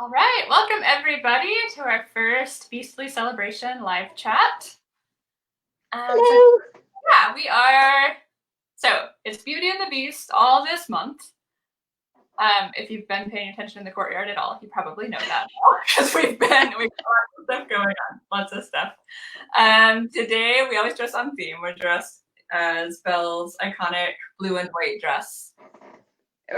All right, welcome everybody to our first Beastly Celebration live chat. Hello. We are. So it's Beauty and the Beast all this month. If you've been paying attention in the courtyard at all, you probably know that because we've got lots of stuff going on, lots of stuff. Today we always dress on theme. We're dressed as Belle's iconic blue and white dress.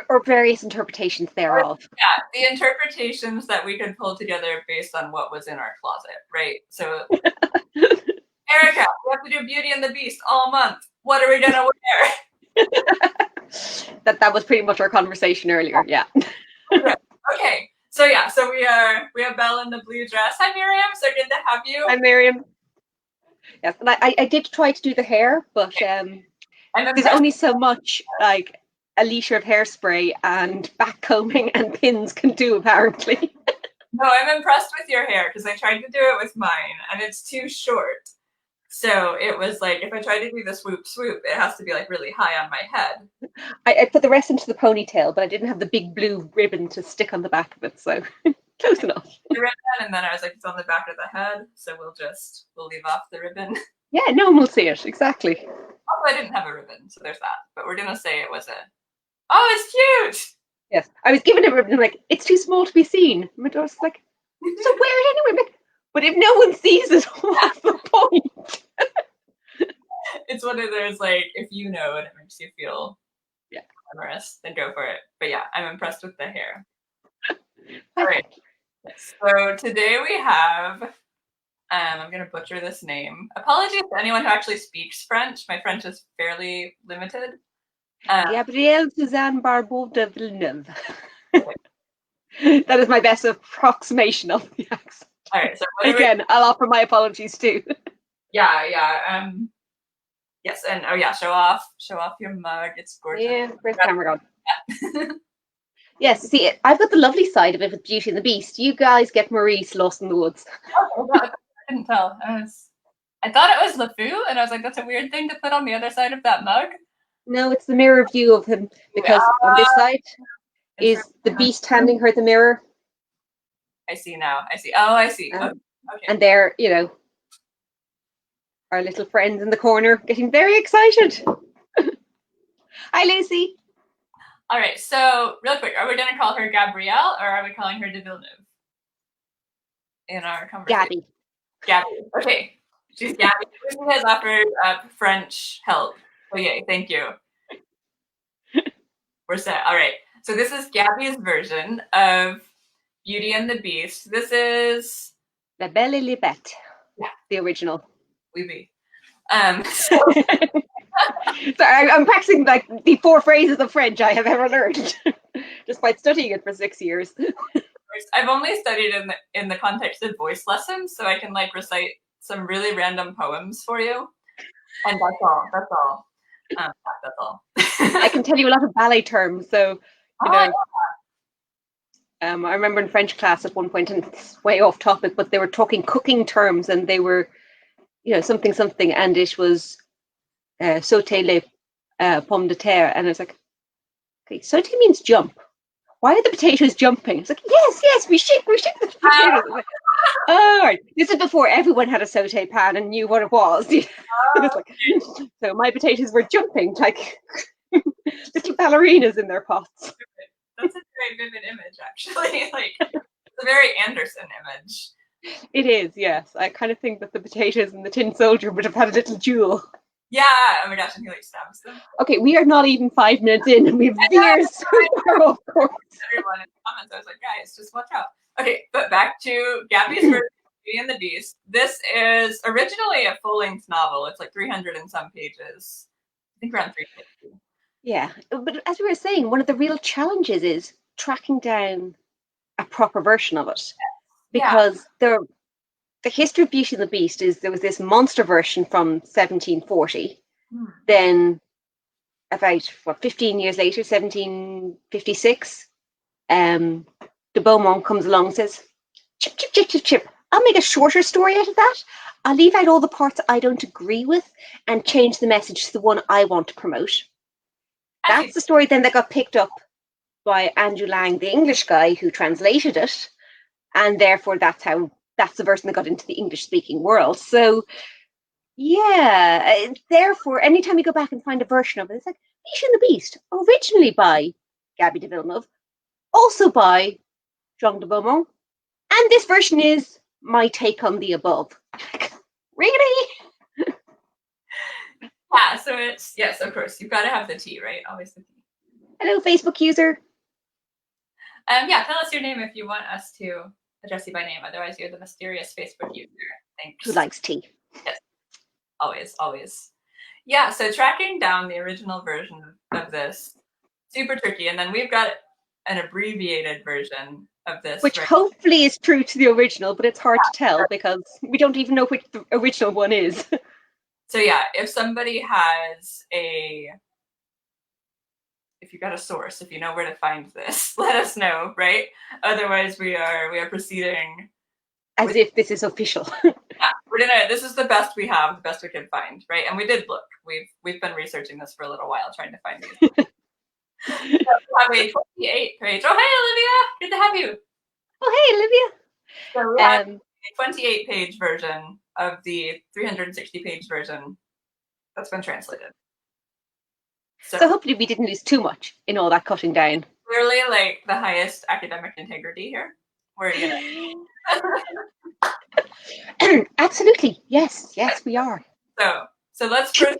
Or various interpretations thereof. Yeah, the interpretations that we could pull together based on what was in our closet, right? So, Erica, we have to do Beauty and the Beast all month. What are we gonna wear? That was pretty much our conversation earlier. Yeah. Okay. So we have Belle in the blue dress. Hi Miriam, so good to have you. Hi Miriam. Yes, and I did try to do the hair, but there's only so much like a litre of hairspray and back combing and pins can do, apparently. No, I'm impressed with your hair because I tried to do it with mine and it's too short. So it was like, if I try to do the swoop, it has to be like really high on my head. I put the rest into the ponytail, but I didn't have the big blue ribbon to stick on the back of it, so close enough. The ribbon, and then I was like, it's on the back of the head, so we'll leave off the ribbon. Yeah, no one will see it, exactly. Also, I didn't have a ribbon, so there's that. But we're gonna say it was oh, it's cute! Yes, I was given a ribbon, I'm like, it's too small to be seen. My daughter's like, so wear it anyway. But if no one sees it, what's the point? It's one of those, like, if you know and it makes you feel glamorous, then go for it. But yeah, I'm impressed with the hair. All right. So today we have, I'm going to butcher this name. Apologies to anyone who actually speaks French. My French is fairly limited. Gabrielle Suzanne Barbeau de Villeneuve. That is my best approximation of the accent. All right. So again, I'll offer my apologies too. Yeah. Yes, and show off your mug. It's gorgeous. Yeah, where's the camera gone? Yes, see, I've got the lovely side of it with Beauty and the Beast. You guys get Maurice lost in the woods. Oh, I couldn't tell. I thought it was LeFou, and I was like, that's a weird thing to put on the other side of that mug. No, it's the mirror view of him, because on this side is the Beast handing her the mirror. I see now. I see. Oh, I see. Okay. And they're, our little friends in the corner getting very excited. Hi, Lucy. All right, so real quick, are we going to call her Gabrielle or are we calling her de Villeneuve in our conversation? Gabby. Okay, she's Gabby. Lucy has offered French help. Oh, yay, thank you. We're set. All right, so this is Gabby's version of Beauty and the Beast. This is La Belle et la Bête. Yeah, the original. Oui. So I'm practicing like the 4 phrases of French I have ever learned, despite studying it for 6 years. I've only studied in the context of voice lessons, so I can like recite some really random poems for you, and that's all. That's all. I can tell you a lot of ballet terms, so I remember in French class at one point, and it's way off topic, but they were talking cooking terms, and they were, something, and it was sauté les pommes de terre, and I was like, okay, sauté means jump. Why are the potatoes jumping? It's like, yes, we shake the potatoes. Like, all right, this is before everyone had a sauté pan and knew what it was. So my potatoes were jumping like little ballerinas in their pots. That's a very vivid image, actually. Like, it's a very Anderson image. It is, yes. I kind of think that the potatoes and the tin soldier would have had a little duel. Yeah, oh my gosh, and he like stabs them. Okay, we are not even 5 minutes in, and we have veered so far off course. Everyone in the comments, I was like, guys, just watch out. Okay, but back to Gabby's version of Beauty and the Beast. This is originally a full-length novel. It's like 300 and some pages. I think around 350. Yeah, but as we were saying, one of the real challenges is tracking down a proper version of it. Because the history of Beauty and the Beast is there was this monster version from 1740. Then about 15 years later, 1756, de Beaumont comes along and says, chip, I'll make a shorter story out of that. I'll leave out all the parts I don't agree with and change the message to the one I want to promote. That's the story then that got picked up by Andrew Lang, the English guy who translated it. and therefore that's the version that got into the English-speaking world. So yeah, therefore, anytime you go back and find a version of it, it's like Beauty and the Beast, originally by Gabby de Villeneuve, also by Jean de Beaumont, and this version is my take on the above. Really? Yeah, so it's, yes, of course, you've got to have the tea, right? Always the tea. Hello, Facebook user. Yeah, tell us your name if you want us to address you by name. Otherwise, you're the mysterious Facebook user. Thanks. Who likes tea? Yes, always, always. Yeah, so tracking down the original version of this, super tricky. And then we've got an abbreviated version of this. Which hopefully is true to the original, but it's hard to tell because we don't even know which the original one is. So yeah, if somebody has if you got a source, if you know where to find this, let us know, right? Otherwise, we are proceeding as if this is official. Yeah, this is the best we have, the best we can find, right? And we did look. We've been researching this for a little while, trying to find these. So we have a 28 page. Oh, hey, Olivia! Good to have you. Oh, hey, Olivia. So we have a 28 page version of the 360 page version that's been translated. So hopefully we didn't lose too much in all that cutting down. Clearly, like the highest academic integrity here. We're Absolutely, yes, we are. So let's proceed.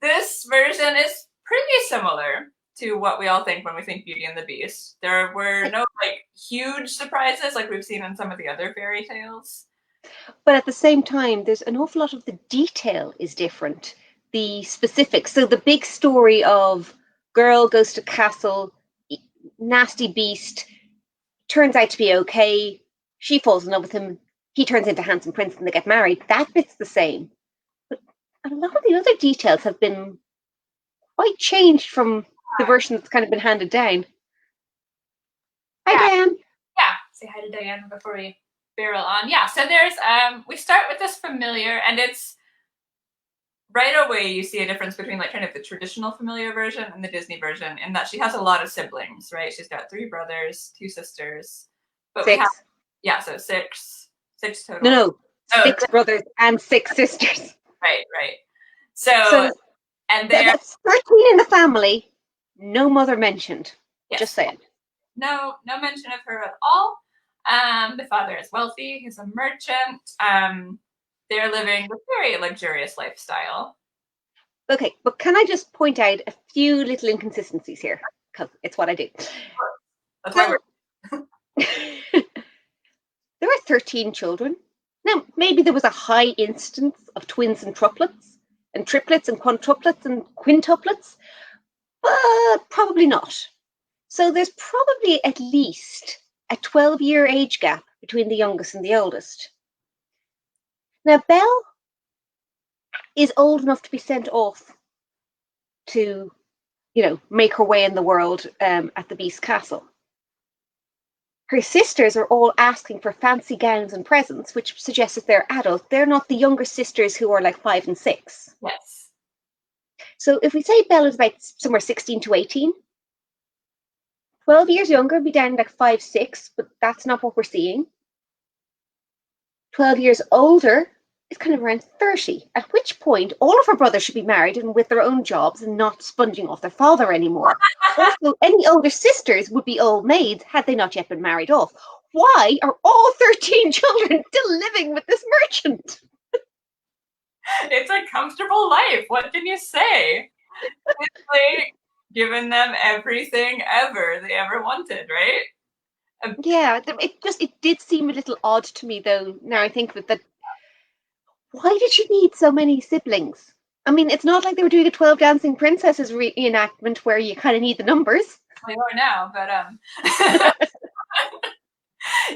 This version is pretty similar to what we all think when we think Beauty and the Beast. There were no like huge surprises like we've seen in some of the other fairy tales. But at the same time, there's an awful lot of the detail is different. The specifics. So the big story of girl goes to castle, nasty beast, turns out to be okay. She falls in love with him. He turns into handsome prince and they get married. That bit's the same. But a lot of the other details have been quite changed from the version that's kind of been handed down. Hi, Diane. Yeah, say hi to Diane before we barrel on. Yeah, so there's, we start with this familiar, and it's right away you see a difference between like kind of the traditional familiar version and the Disney version in that she has a lot of siblings, right? She's got 3 brothers, 2 sisters. But 6. So 6 total. No, 6 brothers and 6 sisters. Right. So and there's 13 in the family, no mother mentioned. Yes. Just saying. No mention of her at all. The father is wealthy, he's a merchant. They're living a very luxurious lifestyle. Okay, but can I just point out a few little inconsistencies here? Because it's what I do. That's why there are 13 children. Now, maybe there was a high instance of twins and triplets and quadruplets and quintuplets, but probably not. So there's probably at least a 12-year age gap between the youngest and the oldest. Now, Belle is old enough to be sent off to, make her way in the world at the Beast Castle. Her sisters are all asking for fancy gowns and presents, which suggests that they're adults. They're not the younger sisters who are like 5 and 6. Yes. So if we say Belle is about somewhere 16 to 18, 12 years younger would be down like 5, 6, but that's not what we're seeing. 12 years older is kind of around 30, at which point all of her brothers should be married and with their own jobs and not sponging off their father anymore. Also, any older sisters would be old maids had they not yet been married off. Why are all 13 children still living with this merchant? It's a comfortable life. What can you say? It's like giving them everything they ever wanted, right? Yeah, it did seem a little odd to me, though. Now I think that why did you need so many siblings? I mean, it's not like they were doing a 12 Dancing Princesses reenactment where you kind of need the numbers. We are now, but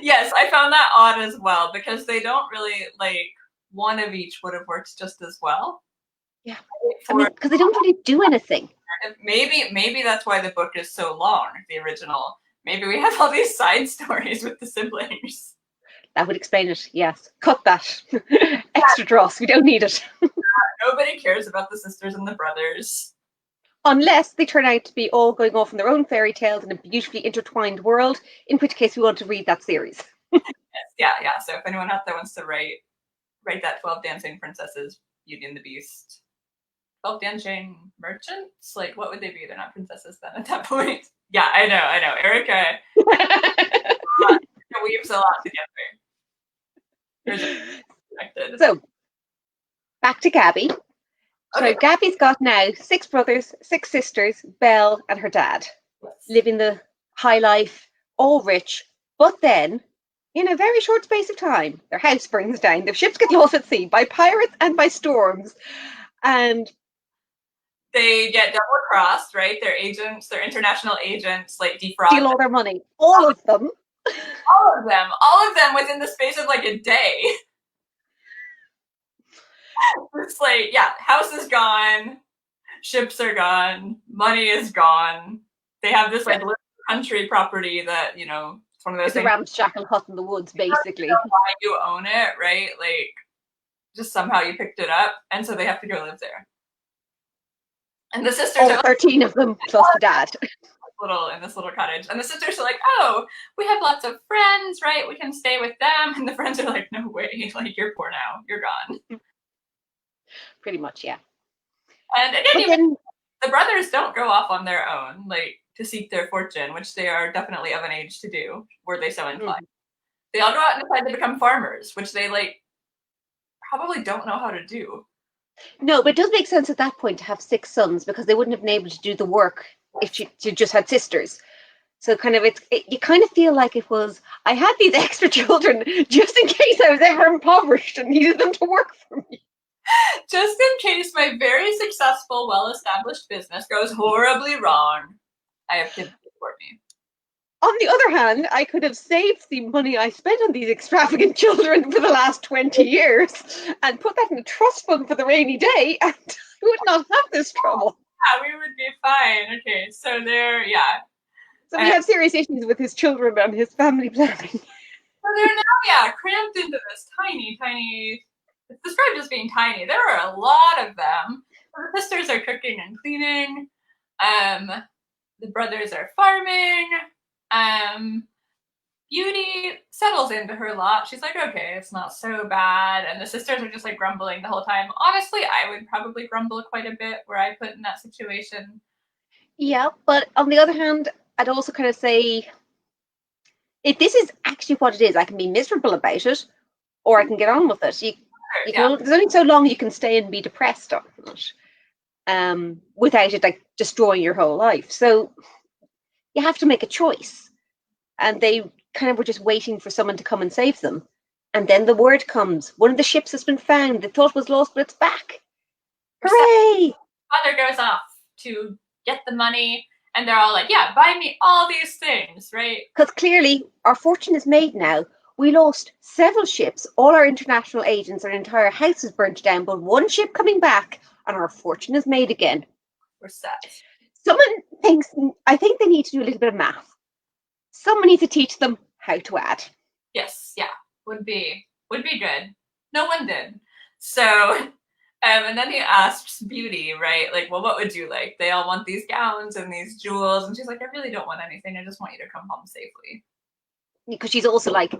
yes, I found that odd as well because they don't really like one of each would have worked just as well. Yeah, because they don't really do anything. Maybe that's why the book is so long, the original. Maybe we have all these side stories with the siblings. That would explain it, yes. Cut that. Extra dross, we don't need it. Nobody cares about the sisters and the brothers. Unless they turn out to be all going off in their own fairy tales in a beautifully intertwined world, in which case we want to read that series. Yeah. So if anyone out there wants to write that 12 dancing princesses, Beauty and the Beast, 12 dancing merchants, like what would they be? They're not princesses then at that point. Yeah, I know. Erica weaves a lot together. So back to Gabby. So Okay. Gabby's got now 6 brothers, 6 sisters, Belle and her dad, living the high life, all rich. But then, in a very short space of time, their house burns down, their ships get lost at sea by pirates and by storms, and they get double crossed, right? Their agents, their international agents, like defraud steal all their money, all of them. all of them within the space of like a day. It's like, yeah, house is gone, ships are gone, money is gone. They have this like little country property that, you know, it's one of those things. It's a ramshackle hut in the woods, basically. Why you own it, right? Like, just somehow you picked it up, and so they have to go live there. And the sisters all 13 of them plus the dad. In this little cottage. And the sisters are like, oh, we have lots of friends, right? We can stay with them. And the friends are like, no way, like you're poor now. You're gone. Pretty much, yeah. And again, the brothers don't go off on their own, like to seek their fortune, which they are definitely of an age to do, were they so inclined. They all go out and decide to become farmers, which they like probably don't know how to do. No, but it does make sense at that point to have 6 sons because they wouldn't have been able to do the work if you just had sisters. So kind of you kind of feel like it was, I had these extra children just in case I was ever impoverished and needed them to work for me. Just in case my very successful, well-established business goes horribly wrong, I have kids to support me. On the other hand, I could have saved the money I spent on these extravagant children for the last 20 years and put that in a trust fund for the rainy day, and I would not have this trouble. Yeah, we would be fine. Okay, so So we have serious issues with his children and his family planning. So they're now, cramped into this tiny, it's described as being tiny. There are a lot of them. The sisters are cooking and cleaning. The brothers are farming. Beauty settles into her lot. She's like, okay, it's not so bad. And the sisters are just like grumbling the whole time. Honestly, I would probably grumble quite a bit were I put in that situation. Yeah, but on the other hand, I'd also kind of say, if this is actually what it is, I can be miserable about it, or I can get on with it. You can, there's only so long you can stay and be depressed on it, without it like destroying your whole life. So you have to make a choice. And they kind of were just waiting for someone to come and save them. And then the word comes. One of the ships has been found. They thought it was lost, but it's back. Hooray! Father goes off to get the money, and they're all like, yeah, buy me all these things, right? Because clearly our fortune is made now. We lost several ships. All our international agents, our entire house is burnt down, but one ship coming back, and our fortune is made again. We're set. I think they need to do a little bit of math. Someone needs to teach them how to add. Yes, yeah, would be good. No one did. So, and then he asks Beauty, right? Like, well, what would you like? They all want these gowns and these jewels. And she's like, I really don't want anything. I just want you to come home safely. Because she's also like,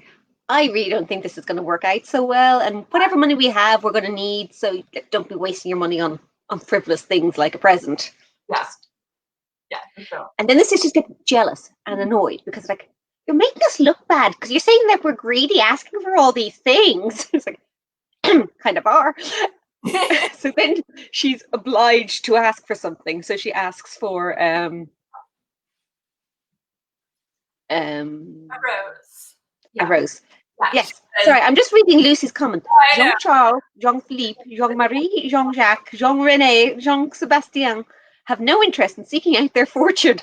I really don't think this is going to work out so well. And whatever money we have, we're going to need. So don't be wasting your money on frivolous things like a present. Yeah. Yeah, so. And then the sisters get jealous and annoyed because like, you're making us look bad because you're saying that we're greedy asking for all these things. It's like, kind of are. So then she's obliged to ask for something. So she asks for a rose. Yeah. A rose. Yeah, yes. Sorry, I'm just reading Lucy's comment. Jean-Charles, Jean-Philippe, Jean-Marie, Jean-Jacques, Jean-René, Jean-Sebastien have no interest in seeking out their fortune.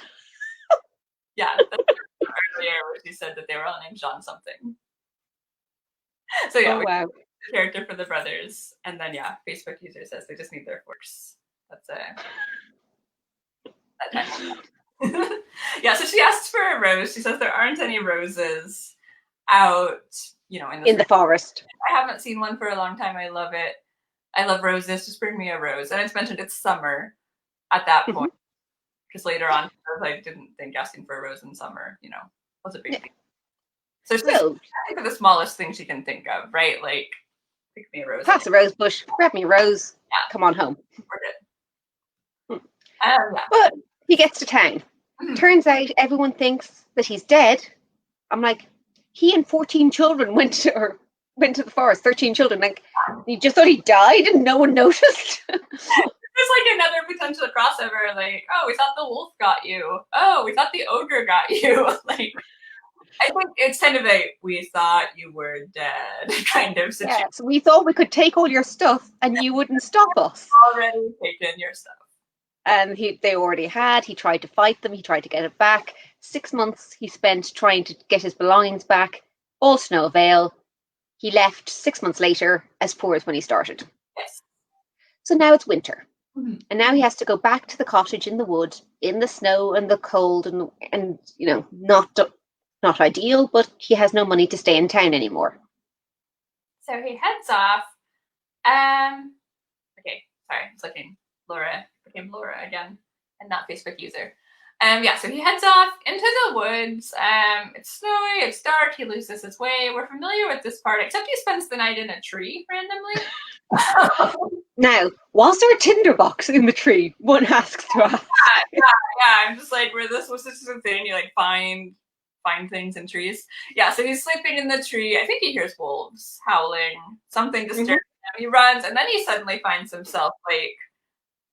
Yeah, earlier where she said that they were all named Jean something. So yeah, wow. The character for the brothers, and then Facebook user says they just need their forks. That's that time. Yeah, so she asks for a rose. She says there aren't any roses out, in the forest. I haven't seen one for a long time. I love it. I love roses. Just bring me a rose. And it's mentioned it's summer at that point. Because later on, I didn't think asking for a rose in summer, was a big deal. So she's So think of the smallest thing she can think of, right? Like, pick me a rose. pass a rose bush, grab me a rose, come on home. We're good. Yeah. But he gets to town. Turns out everyone thinks that he's dead. I'm like, he and 14 children went to the forest. 13 children. Like, you just thought he died and no one noticed. There's like another potential crossover. Like, oh, we thought the wolf got you. Oh, we thought the ogre got you. Like, I think it's kind of a "we thought you were dead" kind of situation. Yeah, so we thought we could take all your stuff and you wouldn't stop us. Already taken your stuff. And they already had. He tried to fight them. He tried to get it back. 6 months he spent trying to get his belongings back. All to no avail. He left 6 months later, as poor as when he started. Yes. So now it's winter. And now he has to go back to the cottage in the wood, in the snow and the cold, and you know, not ideal, but he has no money to stay in town anymore. So he heads off. Okay, sorry, I was looking. Laura became Laura again, and not Facebook user. Yeah, so he heads off into the woods. It's snowy, it's dark, he loses his way. We're familiar with this part, except he spends the night in a tree randomly. Now, was there a tinderbox in the tree? One asks to ask. Yeah. I'm just like, where this was just a thing, you like find things in trees. Yeah, so he's sleeping in the tree. I think he hears wolves howling, something disturbing him. He runs, and then he suddenly finds himself like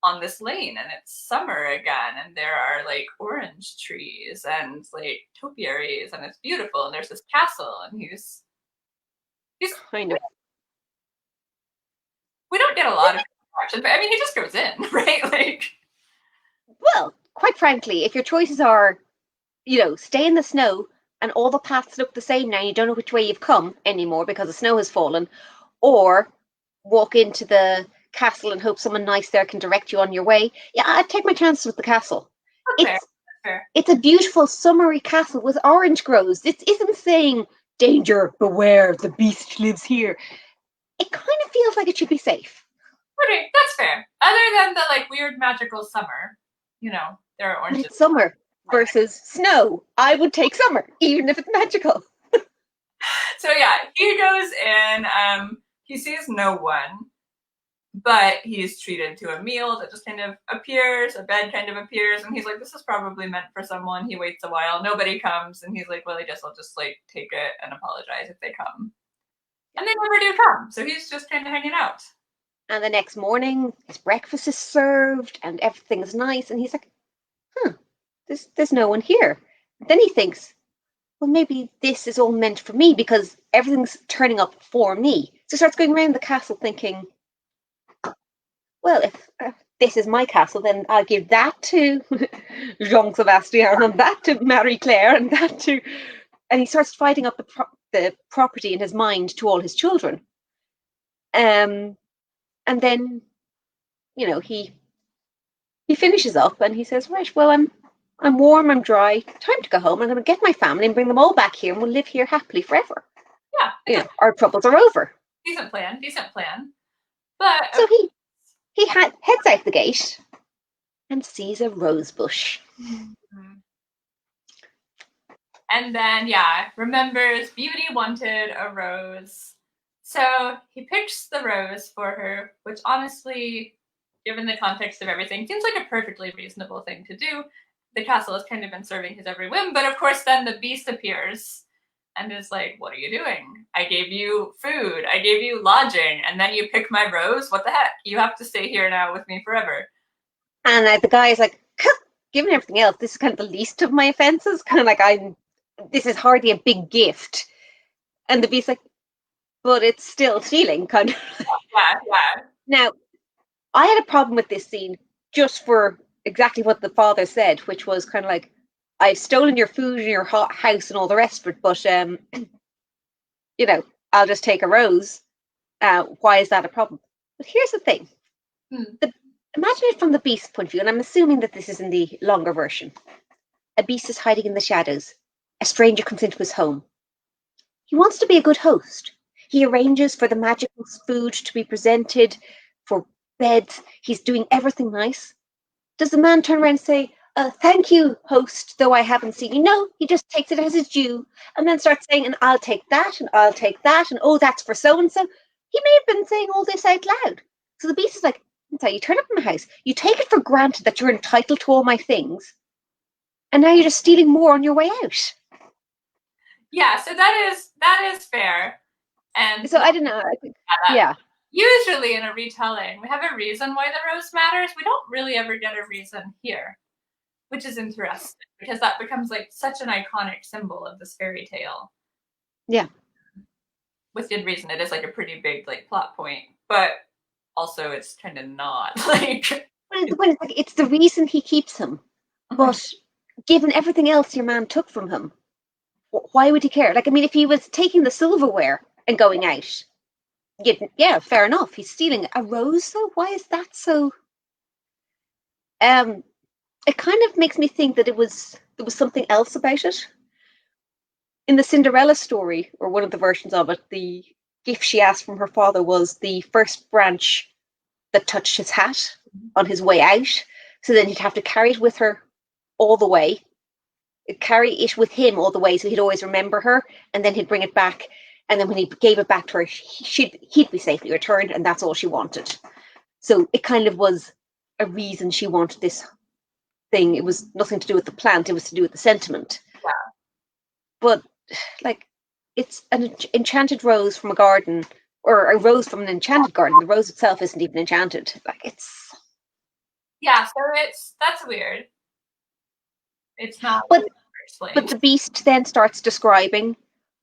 on this lane, and it's summer again, and there are like orange trees and like topiaries, and it's beautiful, and there's this castle, and he's kind of. We don't get a lot of action, but I mean, he just goes in, right? Like, well, quite frankly, if your choices are, you know, stay in the snow and all the paths look the same now, you don't know which way you've come anymore because the snow has fallen, or walk into the castle and hope someone nice there can direct you on your way. Yeah, I'd take my chances with the castle. That's fair. It's a beautiful summery castle with orange groves. It isn't saying danger, beware, the beast lives here. It kind of feels like it should be safe. Okay, that's fair. Other than the like weird magical summer, you know, there are oranges. It's summer versus snow. I would take summer, even if it's magical. So yeah, he goes in. He sees no one, but he's treated to a meal that just kind of appears. A bed kind of appears, and he's like, "This is probably meant for someone." He waits a while. Nobody comes, and he's like, "Well, I guess I'll just like take it and apologize if they come." And they never do come, so he's just kind of hanging out. And the next morning, his breakfast is served, and everything's nice, and he's like, there's no one here. Then he thinks, well, maybe this is all meant for me because everything's turning up for me. So he starts going around the castle thinking, well, if this is my castle, then I'll give that to Jean Sebastian, and that to Marie Claire, and that to... And he starts fighting up the property in his mind to all his children. And then, you know, he finishes up and he says, right, well, I'm warm, I'm dry, time to go home. I'm going to get my family and bring them all back here, and we'll live here happily forever. Yeah. You know, our troubles are over. Decent plan. But so he heads out the gate and sees a rose bush. And then, remembers Beauty wanted a rose. So he picks the rose for her, which honestly, given the context of everything, seems like a perfectly reasonable thing to do. The castle has kind of been serving his every whim, but of course then the beast appears and is like, what are you doing? I gave you food, I gave you lodging, and then you pick my rose? What the heck? You have to stay here now with me forever. And the guy is like, given everything else, this is kind of the least of my offenses. Kind of like, this is hardly a big gift. And the beast's like, but it's still stealing, kind of. Yeah. Now, I had a problem with this scene just for exactly what the father said, which was kind of like, I've stolen your food and your hot house and all the rest of it, but, you know, I'll just take a rose. Why is that a problem? But here's the thing. Imagine it from the beast's point of view, and I'm assuming that this is in the longer version. A beast is hiding in the shadows. A stranger comes into his home. He wants to be a good host. He arranges for the magical food to be presented, for beds. He's doing everything nice. Does the man turn around and say, thank you, host, though I haven't seen you. No, he just takes it as his due and then starts saying, and I'll take that, and I'll take that, and oh, that's for so and so. He may have been saying all this out loud. So the beast is like, that's how you turn up in my house. You take it for granted that you're entitled to all my things, and now you're just stealing more on your way out. Yeah, so that is fair. And so I don't know. I think, yeah. Usually in a retelling, we have a reason why the rose matters. We don't really ever get a reason here, which is interesting because that becomes like such an iconic symbol of this fairy tale. Yeah. With good reason. It is like a pretty big like plot point, but also it's kind of not like. It's the reason he keeps him, but given everything else your man took from him, why would he care? Like, I mean, if he was taking the silverware and going out, yeah, fair enough. He's stealing a rose, though. Why is that so? It kind of makes me think that there was something else about it. In the Cinderella story, or one of the versions of it, the gift she asked from her father was the first branch that touched his hat on his way out. So then he'd have to carry it with her all the way, carry it with him all the way, so he'd always remember her, and then he'd bring it back. And then when he gave it back to her, he'd be safely returned, and that's all she wanted. So it kind of was a reason she wanted this thing. It was nothing to do with the plant, it was to do with the sentiment. Yeah. But like, it's an enchanted rose from a garden, or a rose from an enchanted garden. The rose itself isn't even enchanted. Like, it's so that's weird. It's not. But the beast then starts describing,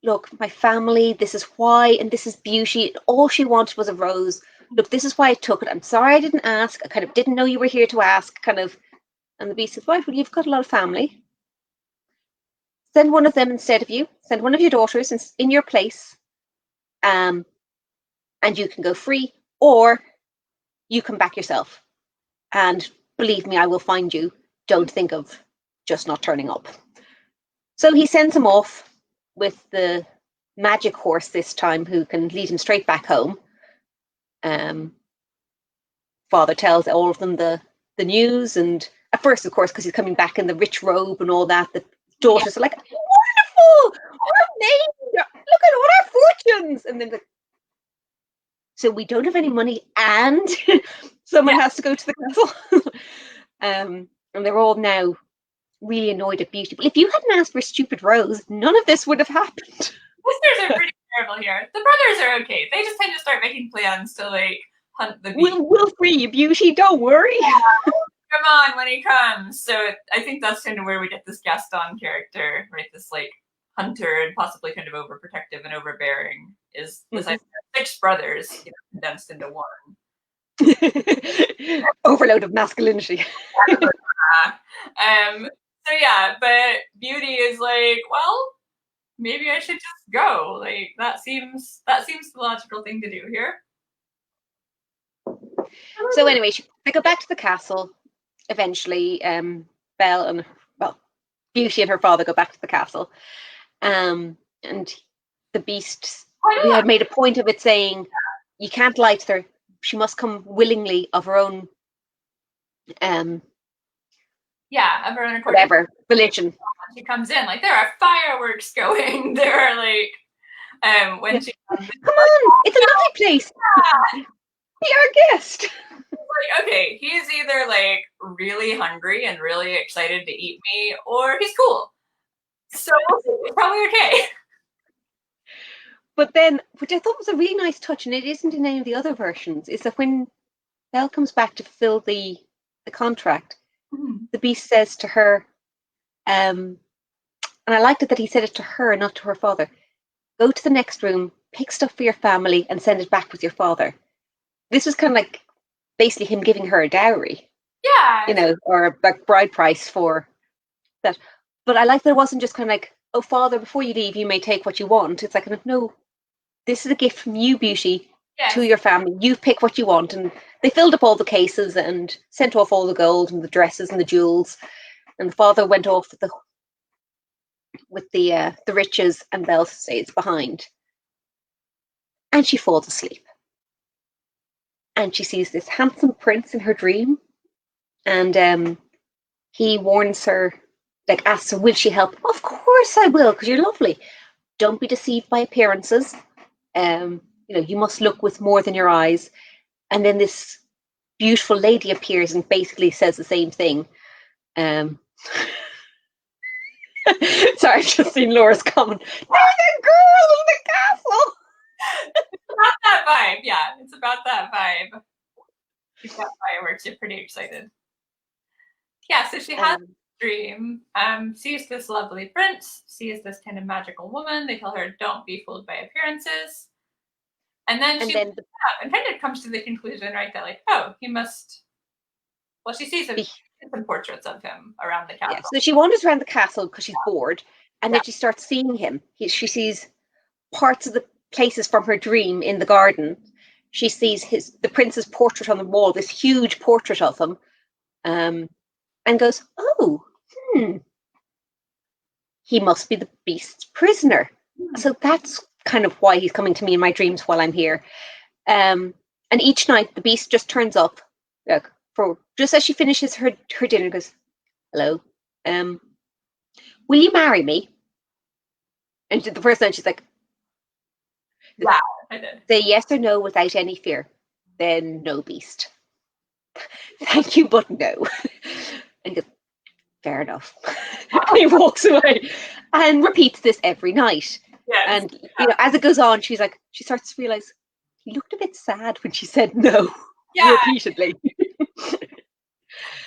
look, my family, this is why, and this is beauty. All she wanted was a rose. Look, this is why I took it. I'm sorry I didn't ask. I kind of didn't know you were here to ask, kind of. And the beast says, right, well, you've got a lot of family. Send one of them instead of you. Send one of your daughters in your place. And you can go free, or you come back yourself. And believe me, I will find you. Don't think of just not turning up. So he sends him off with the magic horse this time, who can lead him straight back home. Father tells all of them the news, and at first, of course, because he's coming back in the rich robe and all that, the daughters are like, wonderful, we're named, look at all our fortunes. And then so we don't have any money, and someone has to go to the castle. And they're all now really annoyed at Beauty. But if you hadn't asked for a stupid rose, none of this would have happened. Sisters are pretty terrible here. The brothers are okay. They just tend to start making plans to like hunt the beast. We'll free you, Beauty. Don't worry. Yeah, come on when he comes. So I think that's kind of where we get this Gaston character, right? This like hunter and possibly kind of overprotective and overbearing. Is this idea of 6 brothers, condensed into one. Overload of masculinity. So yeah, but Beauty is like, well, maybe I should just go. Like that seems the logical thing to do here. So anyway, they go back to the castle. Eventually, Belle and Beauty and her father go back to the castle, and the beast. We had made a point of it saying, you can't lie to her. She must come willingly of her own. Of her own accord. Whatever religion. She comes in, like there are fireworks going. There are like, when she comes in, come on, it's a lovely place. Yeah. Be our guest. Like, okay, he's either like really hungry and really excited to eat me, or he's cool. So it's probably okay. But then, which I thought was a really nice touch, and it isn't in any of the other versions, is that when Belle comes back to fulfill the contract, the beast says to her, and I liked it that he said it to her, not to her father, go to the next room, pick stuff for your family, and send it back with your father. This was kind of like basically him giving her a dowry. Yeah. Or a bride price for that. But I like that it wasn't just kind of like, oh, father, before you leave, you may take what you want. It's like, no, this is a gift from you, Beauty, to your family. You pick what you want. And they filled up all the cases and sent off all the gold and the dresses and the jewels. And the father went off with the riches, and Belle stays behind. And she falls asleep. And she sees this handsome prince in her dream. And he warns her, like asks her, will she help? Of course I will, because you're lovely. Don't be deceived by appearances. You must look with more than your eyes. And then this beautiful lady appears and basically says the same thing. Sorry, I've just seen Laura's comment. There's a girl in the castle. It's about that vibe, yeah. It's about that vibe. She's got fireworks. You're pretty excited. Yeah, so she has a dream. Sees this lovely prince. Sees this kind of magical woman. They tell her, "Don't be fooled by appearances." And then and kind of comes to the conclusion, right, that like, oh, he must. Well, she sees some portraits of him around the castle. Yeah, so she wanders around the castle because she's bored, and then she starts seeing him. She sees parts of the places from her dream in the garden. She sees the prince's portrait on the wall, this huge portrait of him, and goes, "Oh, he must be the beast's prisoner." So that's kind of why he's coming to me in my dreams while I'm here. And each night the beast just turns up, just as she finishes her dinner, goes, "Hello, will you marry me?" And the first night she's like, "Wow, I did." Say yes or no without any fear. Then no, beast. Thank you, but no. And he goes, "Fair enough." And he walks away and repeats this every night. Yes. And as it goes on, she starts to realize he looked a bit sad when she said no repeatedly.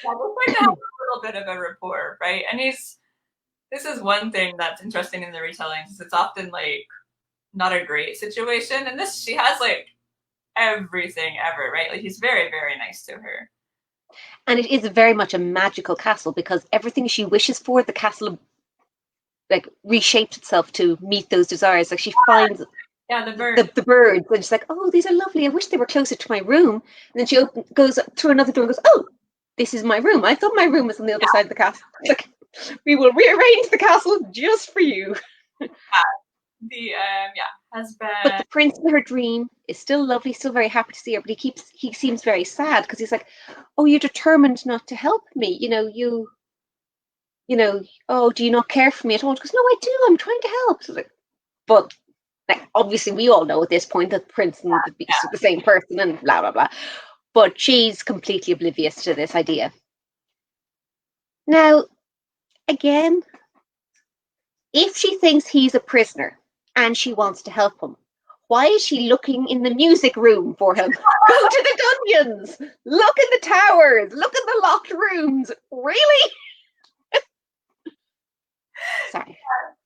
Yeah, looks like they have a little bit of a rapport, right? And this is one thing that's interesting in the retellings. It's often like not a great situation, and she has like everything ever, right? Like he's very, very nice to her. And it is very much a magical castle because everything she wishes for, the castle like reshapes itself to meet those desires. Like she finds the birds. The birds, and she's like, "Oh, these are lovely. I wish they were closer to my room." And then she goes through another door and goes, "Oh, this is my room. I thought my room was on the other side of the castle." Like, we will rearrange the castle just for you. Has been. But the prince in her dream is still lovely, still very happy to see her, but he seems very sad because he's like, "Oh, you're determined not to help me. Oh, do you not care for me at all?" She goes, "No, I do. I'm trying to help." So like, but like, obviously we all know at this point that the prince and the beast are the same person and blah, blah, blah. But she's completely oblivious to this idea. Now, again, if she thinks he's a prisoner and she wants to help him, why is she looking in the music room for him? Go to the dungeons, look in the towers, look in the locked rooms. Really? Sorry.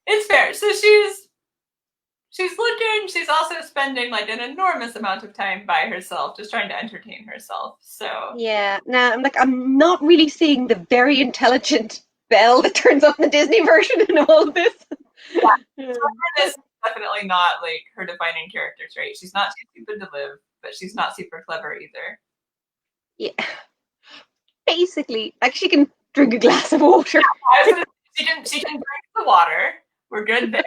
It's fair. So she's looking, she's also spending like an enormous amount of time by herself, just trying to entertain herself. So yeah, now I'm not really seeing the very intelligent Belle that turns up in the Disney version in all of this. Yeah. So this is definitely not like her defining character trait. She's not too stupid to live, but she's not super clever either. Yeah. Basically, like she can drink a glass of water. Yeah, she can drink the water. We're good there.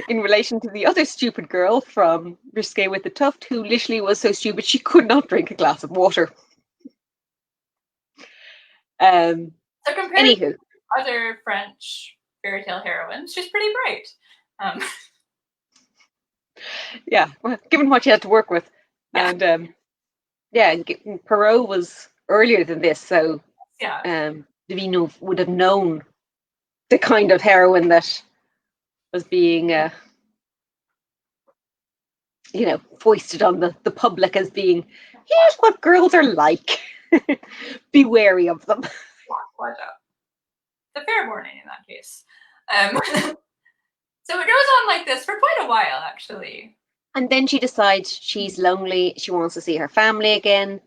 In relation to the other stupid girl from Risque with the Tuft, who literally was so stupid she could not drink a glass of water. So compared to other French fairy tale heroines, she's pretty bright. Yeah, well, given what she had to work with. Yeah. And Perrault was earlier than this, so Villeneuve would have known the kind of heroine that was being foisted on the public as being, here's what girls are like. Be wary of them. Watch out. The fair warning in that case. So it goes on like this for quite a while, actually. And then she decides she's lonely, she wants to see her family again.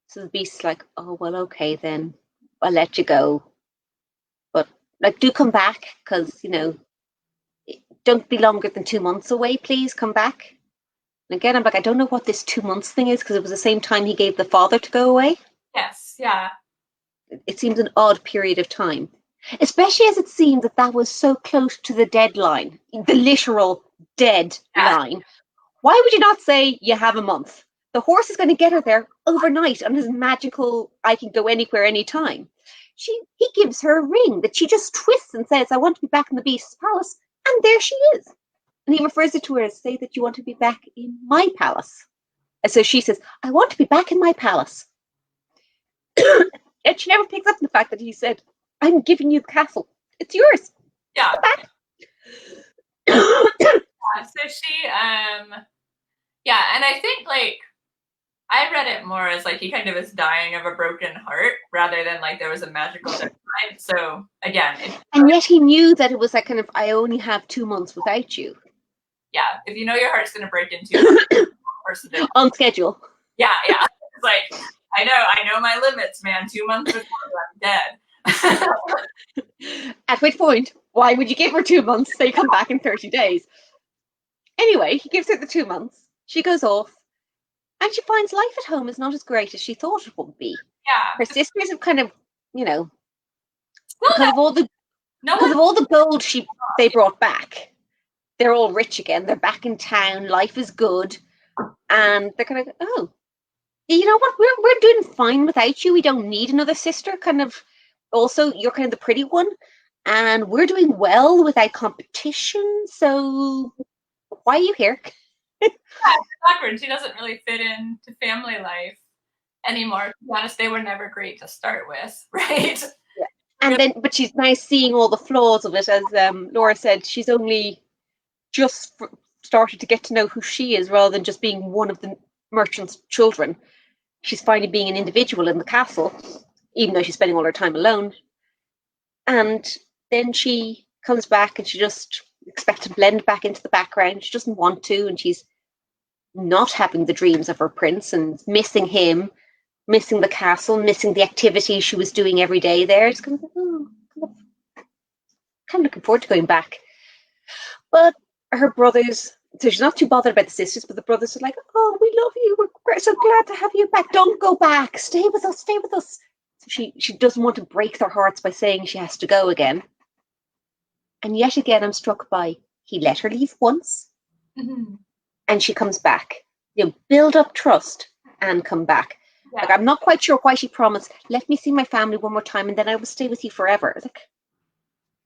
So the beast's like, "Oh, well, okay, then I'll let you go. But like, do come back, because, don't be longer than 2 months away, please come back." And again, I'm like, I don't know what this 2 months thing is, because it was the same time he gave the father to go away. Yes, yeah. It seems an odd period of time. Especially as it seemed that was so close to the deadline, the literal deadline. Why would you not say you have a month? The horse is going to get her there overnight on his magical, I can go anywhere, anytime. He gives her a ring that she just twists and says, I want to be back in the beast's palace. And there she is. And he refers it to her as, say that you want to be back in my palace. And so she says, I want to be back in my palace. And she never picks up the fact that he said, I'm giving you the castle. It's yours. Yeah. Back. So she, yeah, and I think like I read it more as like he kind of is dying of a broken heart rather than like there was a magical deadline. So again, and yet he knew that it was like kind of, I only have 2 months without you. Yeah, if you know your heart's going to break in 2 months, on schedule. Yeah. It's like I know my limits, man. 2 months before I'm dead. At which point, why would you give her 2 months? Say come back in 30 days. Anyway, he gives her the 2 months. She goes off, and she finds life at home is not as great as she thought it would be. Yeah. Her sisters have kind of, because of all the gold they brought back, they're all rich again. They're back in town. Life is good, and they're kind of, oh, you know what? We're doing fine without you. We don't need another sister. Kind of. Also, you're kind of the pretty one, and we're doing well without competition. So why are you here? Yeah, it's backwards. She doesn't really fit into family life anymore. To be honest, they were never great to start with, right? Yeah. And then, but she's now seeing all the flaws of it. As Laura said, she's only just started to get to know who she is rather than just being one of the merchant's children. She's finally being an individual in the castle, even though she's spending all her time alone. And then she comes back and she just expects to blend back into the background. She doesn't want to, and she's not having the dreams of her prince and missing him, missing the castle, missing the activities she was doing every day there. It's kind of, kind of looking forward to going back. But her brothers, so she's not too bothered about the sisters, but the brothers are like, oh, we love you. We're so glad to have you back. Don't go back. Stay with us. Stay with us. So she doesn't want to break their hearts by saying she has to go again. And yet again, I'm struck by, he let her leave once, and she comes back. Build up trust and come back. Yeah. Like, I'm not quite sure why she promised, let me see my family one more time and then I will stay with you forever. Like,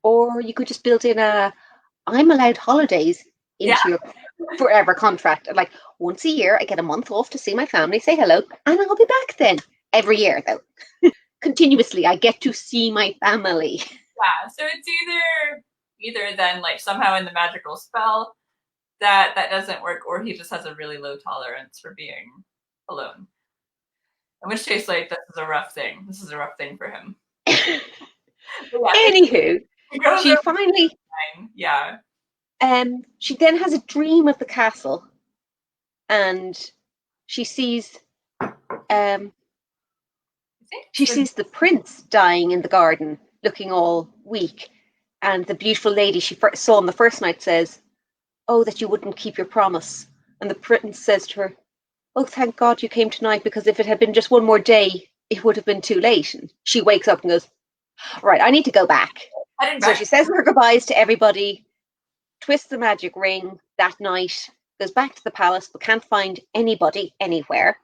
or you could just build in I'm allowed holidays into your forever contract. Like, once a year, I get a month off to see my family, say hello, and I'll be back then. Every year, though. Continuously, I get to see my family. Yeah, so it's either then, like, somehow in the magical spell that doesn't work, or he just has a really low tolerance for being alone. In which case, like, this is a rough thing. This is a rough thing for him. Anywho, she finally... Yeah. She then has a dream of the castle, and she sees sees the prince dying in the garden, looking all weak, and the beautiful lady she first saw on the first night says, oh, that you wouldn't keep your promise. And the prince says to her, oh, thank God you came tonight, because if it had been just one more day, it would have been too late. And she wakes up and goes, right, I need to go back. So she says her goodbyes to everybody, twists the magic ring that night, goes back to the palace, but can't find anybody anywhere.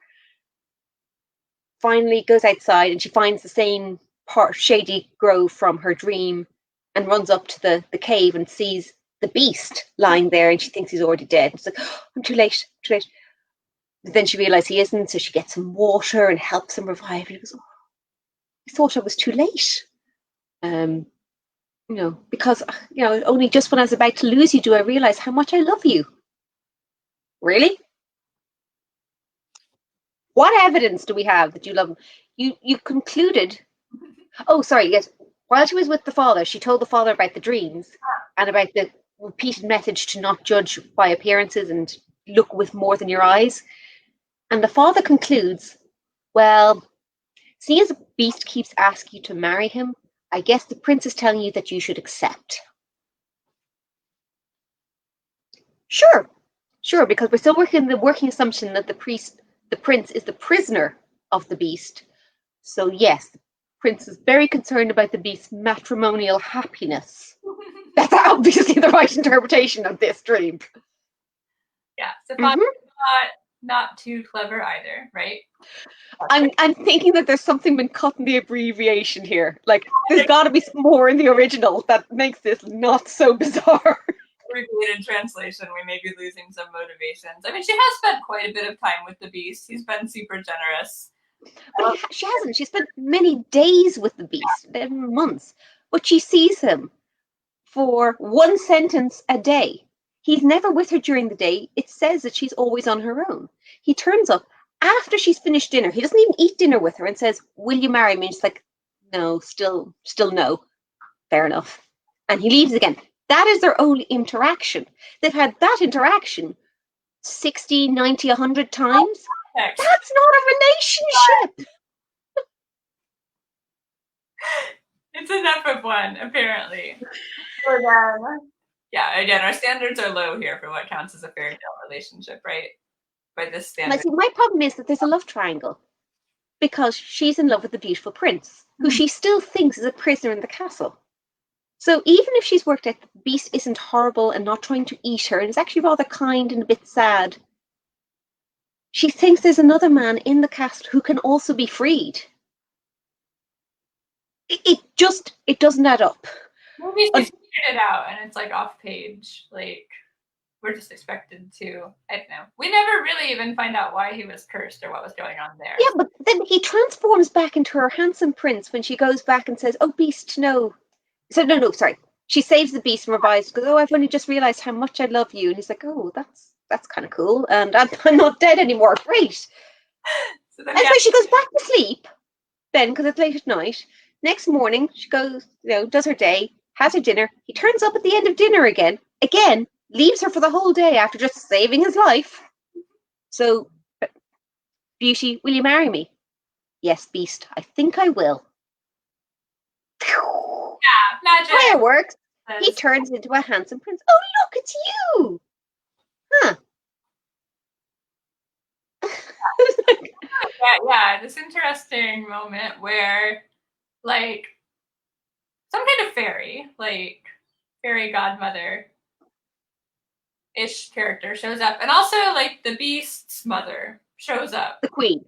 Finally goes outside and she finds the same shady grove from her dream and runs up to the cave and sees the beast lying there, and she thinks he's already dead. It's like, oh, I'm too late. But then she realizes he isn't, so she gets some water and helps him revive. And he goes, oh, I thought I was too late. Because, only just when I was about to lose you do I realize how much I love you. Really? What evidence do we have that you love him? You concluded. Oh, sorry, yes. While she was with the father, she told the father about the dreams and about the repeated message to not judge by appearances and look with more than your eyes. And the father concludes, well, seeing as the beast keeps asking you to marry him, I guess the prince is telling you that you should accept. Sure, because we're still working the working assumption that the prince is the prisoner of the beast. So yes, the prince is very concerned about the beast's matrimonial happiness. That's obviously the right interpretation of this dream. Yeah, so Father's not not too clever either, right? I'm thinking that there's something been cut in the abbreviation here. Like, there's got to be more in the original that makes this not so bizarre. Abbreviated translation, we may be losing some motivations. I mean, she has spent quite a bit of time with the Beast. He's been super generous. But she hasn't. She spent many days with the Beast, months. But she sees him for one sentence a day. He's never with her during the day. It says that she's always on her own. He turns up after she's finished dinner. He doesn't even eat dinner with her and says, "Will you marry me?" And she's like, "No, still no." Fair enough. And he leaves again. That is their only interaction. They've had that interaction 60, 90, 100 times. That's not a relationship. It's enough of one, apparently. Yeah, again, our standards are low here for what counts as a fairy tale relationship, right? By this standard. See, my problem is that there's a love triangle because she's in love with the beautiful prince, who she still thinks is a prisoner in the castle. So even if she's worked out that the Beast isn't horrible and not trying to eat her and is actually rather kind and a bit sad, she thinks there's another man in the castle who can also be freed. It doesn't add up. Maybe she figured it out and it's like off page. Like, we're just expected to, I don't know. We never really even find out why he was cursed or what was going on there. Yeah, but then he transforms back into her handsome prince when she goes back and says, "Oh, Beast, no." So no, sorry. She saves the Beast from her eyes. Goes, "Oh, I've only just realized how much I love you." And he's like, "Oh, that's kind of cool. And I'm not dead anymore. Great." So then, so she goes back to sleep then because it's late at night. Next morning, she goes, does her day, has her dinner. He turns up at the end of dinner again, leaves her for the whole day after just saving his life. So, Beauty, will you marry me? Yes, Beast, I think I will. Yeah, magic. Fireworks. He turns into a handsome prince. Oh, look, it's you. Huh. Yeah, this interesting moment where, like, some kind of fairy, like fairy godmother-ish character shows up, and also like the Beast's mother shows up. The queen,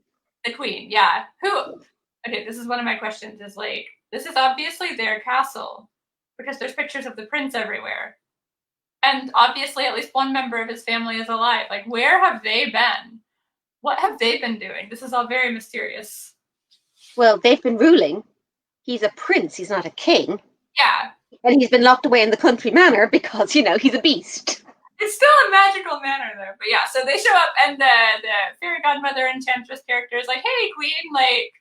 yeah. Who? Okay, this is one of my questions. Is like, this is obviously their castle because there's pictures of the prince everywhere, and obviously at least one member of his family is alive. Like, where have they been? What have they been doing? This is all very mysterious. Well, they've been ruling. He's a prince. He's not a king. Yeah. And he's been locked away in the country manor because, he's a beast. It's still a magical manor, though. But yeah, so they show up, and the fairy godmother enchantress character is like, "Hey, queen, like,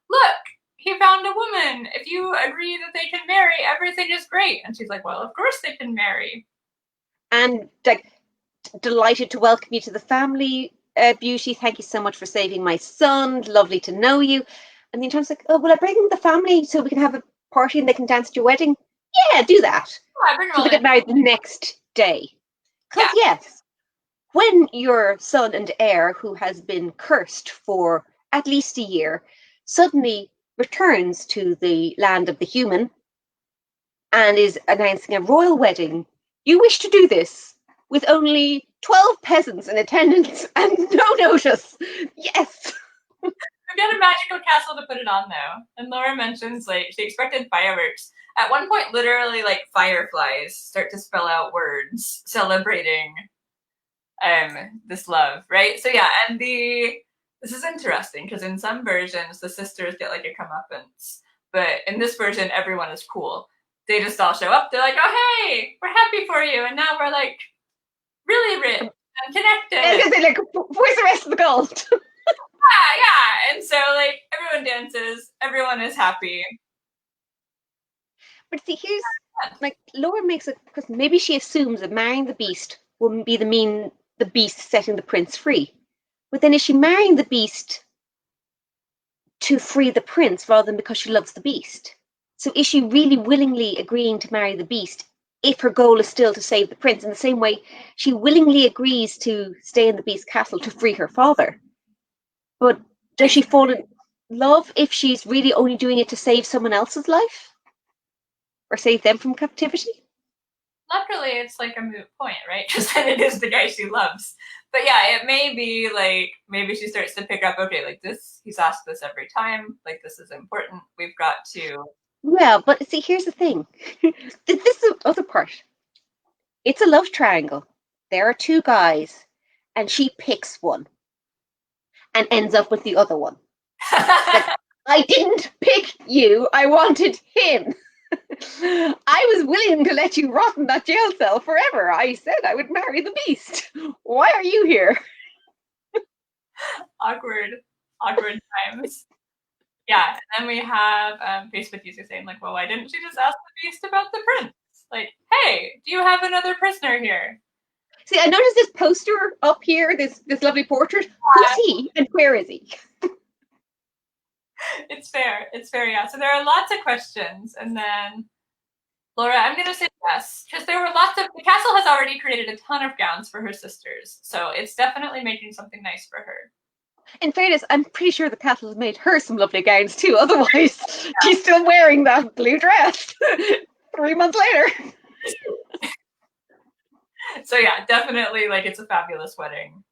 look, he found a woman. If you agree that they can marry, everything is great." And she's like, "Well, of course they can marry." And, like, delighted to welcome you to the family, Beauty. Thank you so much for saving my son. Lovely to know you. And the enchantress like, "Oh, will I bring the family so we can have a party and they can dance at your wedding?" Yeah, do that. So they get married the next day. Because yes, when your son and heir, who has been cursed for at least a year, suddenly returns to the land of the human and is announcing a royal wedding, you wish to do this with only 12 peasants in attendance and no notice. Yes. We've got a magical castle to put it on, though. And Laura mentions, like, she expected fireworks. At one point, literally, like, fireflies start to spell out words celebrating this love, right? So, yeah, and this is interesting, because in some versions, the sisters get, like, a comeuppance. But in this version, everyone is cool. They just all show up. They're like, "Oh, hey, we're happy for you. And now we're, like, really rich and connected." And they're like, "Where's the rest of the gold?" Yeah. And so, like, everyone dances. Everyone is happy. But see, here's, like, Laura makes it, because maybe she assumes that marrying the Beast wouldn't be the Beast setting the prince free. But then is she marrying the Beast to free the prince rather than because she loves the Beast? So is she really willingly agreeing to marry the Beast if her goal is still to save the prince? In the same way, she willingly agrees to stay in the Beast castle to free her father. But does she fall in love if she's really only doing it to save someone else's life? Or save them from captivity? luckily it's like a moot point, right? Because then it is the guy she loves. But yeah, it may be like maybe she starts to pick up, okay, like this, he's asked this every time, like this is important. We've got to. Yeah, but see, here's the thing. This is the other part. It's a love triangle. There are two guys, and she picks one and ends up with the other one. I didn't pick you, I wanted him. I was willing to let you rot in that jail cell forever. I said I would marry the beast. Why are you here? awkward times. Yeah, and then we have Facebook users saying like, well, why didn't she just ask the beast about the prince? Like, hey, do you have another prisoner here? See, I noticed this poster up here, this lovely portrait. Who's he and where is he? It's fair, yeah. So there are lots of questions, and then Laura, I'm going to say yes, because there were the castle has already created a ton of gowns for her sisters, so it's definitely making something nice for her. In fairness, I'm pretty sure the castle has made her some lovely gowns too, otherwise she's still wearing that blue dress 3 months later. So yeah, definitely, like, it's a fabulous wedding.